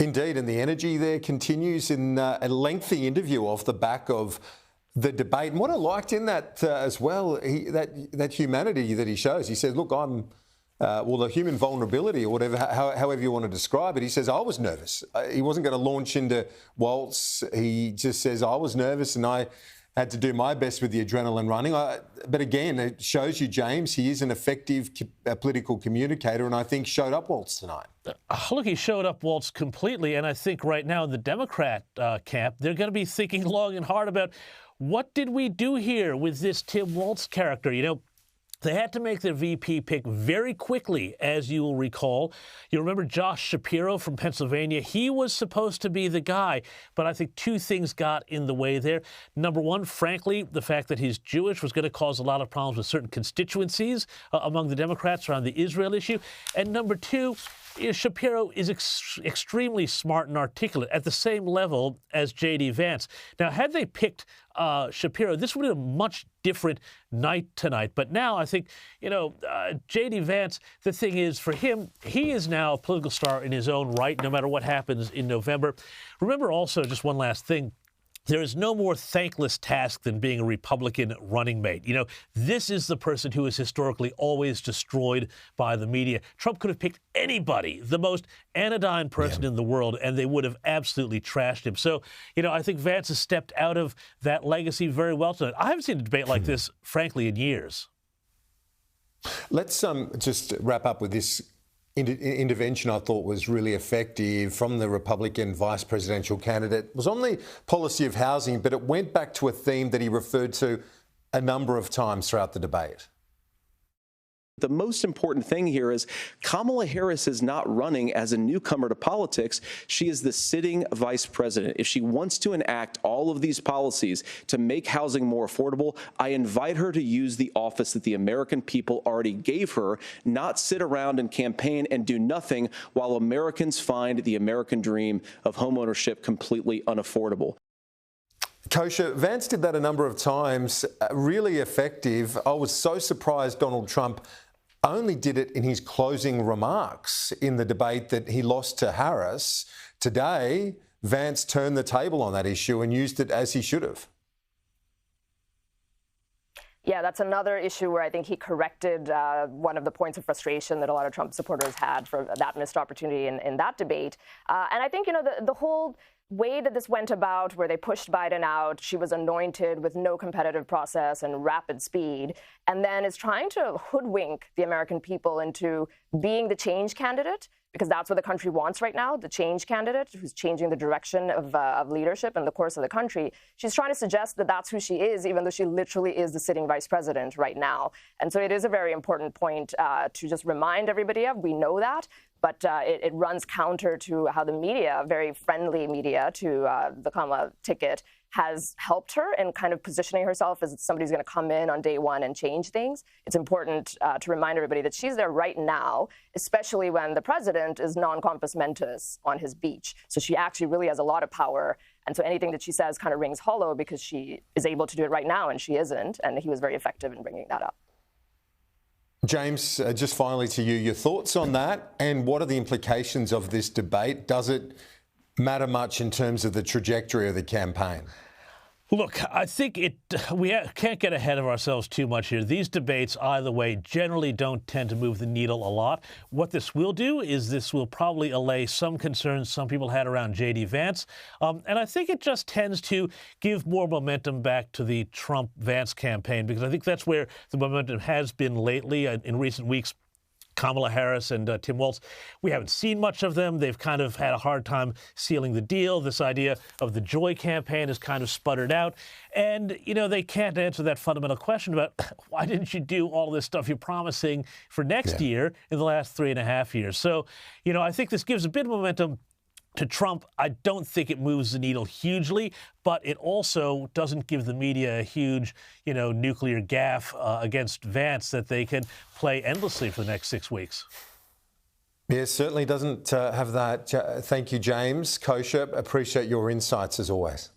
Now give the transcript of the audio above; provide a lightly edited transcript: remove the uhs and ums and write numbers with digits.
Indeed, and the energy there continues in a lengthy interview off the back of the debate. And what I liked in that as well, that humanity that he shows. He said, look, I'm, the human vulnerability or whatever, however you want to describe it. He says, I was nervous. He wasn't going to launch into Walz. He just says, I was nervous and I had to do my best with the adrenaline running. But again, it shows you, James, he is an effective political communicator, and I think showed up Walz tonight. Look, he showed up Walz completely, and I think right now in the Democrat camp, they're going to be thinking long and hard about what did we do here with this Tim Walz character? You know, they had to make their VP pick very quickly, as you will recall. You remember Josh Shapiro from Pennsylvania? He was supposed to be the guy, but I think two things got in the way there. Number one, frankly, the fact that he's Jewish was going to cause a lot of problems with certain constituencies among the Democrats around the Israel issue. And number two, Shapiro is extremely smart and articulate at the same level as J.D. Vance. Now, had they picked Shapiro, this would have been a much different night tonight. But now I think, J.D. Vance, the thing is, for him, he is now a political star in his own right, no matter what happens in November. Remember also, just one last thing, there is no more thankless task than being a Republican running mate. You know, this is the person who is historically always destroyed by the media. Trump could have picked anybody, the most anodyne person in the world, and they would have absolutely trashed him. So, I think Vance has stepped out of that legacy very well tonight. I haven't seen a debate like this, frankly, in years. Let's just wrap up with this intervention I thought was really effective from the Republican vice presidential candidate. It was on the policy of housing, but it went back to a theme that he referred to a number of times throughout the debate. The most important thing here is Kamala Harris is not running as a newcomer to politics. She is the sitting vice president. If she wants to enact all of these policies to make housing more affordable, I invite her to use the office that the American people already gave her, not sit around and campaign and do nothing while Americans find the American dream of homeownership completely unaffordable. Kosher, Vance did that a number of times, really effective. I was so surprised Donald Trump only did it in his closing remarks in the debate that he lost to Harris. Today, Vance turned the table on that issue and used it as he should have. Yeah, that's another issue where I think he corrected one of the points of frustration that a lot of Trump supporters had for that missed opportunity in that debate. And I think, the whole way that this went about, where they pushed Biden out, she was anointed with no competitive process and rapid speed, and then is trying to hoodwink the American people into being the change candidate, because that's what the country wants right now, the change candidate who's changing the direction of leadership and the course of the country. She's trying to suggest that that's who she is, even though she literally is the sitting vice president right now. And so it is a very important point to just remind everybody of. We know that, but it runs counter to how the media, very friendly media to the Kamala ticket, has helped her in kind of positioning herself as somebody who's going to come in on day one and change things. It's important to remind everybody that she's there right now, especially when the president is non compos mentis on his beach. So she actually really has a lot of power. And so anything that she says kind of rings hollow because she is able to do it right now and she isn't. And he was very effective in bringing that up. James, just finally to you, your thoughts on that and what are the implications of this debate? Does it matter much in terms of the trajectory of the campaign? Look, I think we can't get ahead of ourselves too much here. These debates, either way, generally don't tend to move the needle a lot. What this will do is this will probably allay some concerns some people had around J.D. Vance. And I think it just tends to give more momentum back to the Trump-Vance campaign, because I think that's where the momentum has been lately in recent weeks. Kamala Harris and Tim Walz, we haven't seen much of them. They've kind of had a hard time sealing the deal. This idea of the Joy campaign is kind of sputtered out. And, they can't answer that fundamental question about why didn't you do all this stuff you're promising for next year in the last 3.5 years? So, I think this gives a bit of momentum to Trump. I don't think it moves the needle hugely, but it also doesn't give the media a huge, nuclear gaffe against Vance that they can play endlessly for the next 6 weeks. Yeah, certainly doesn't have that. Thank you, James. Kosher, appreciate your insights as always.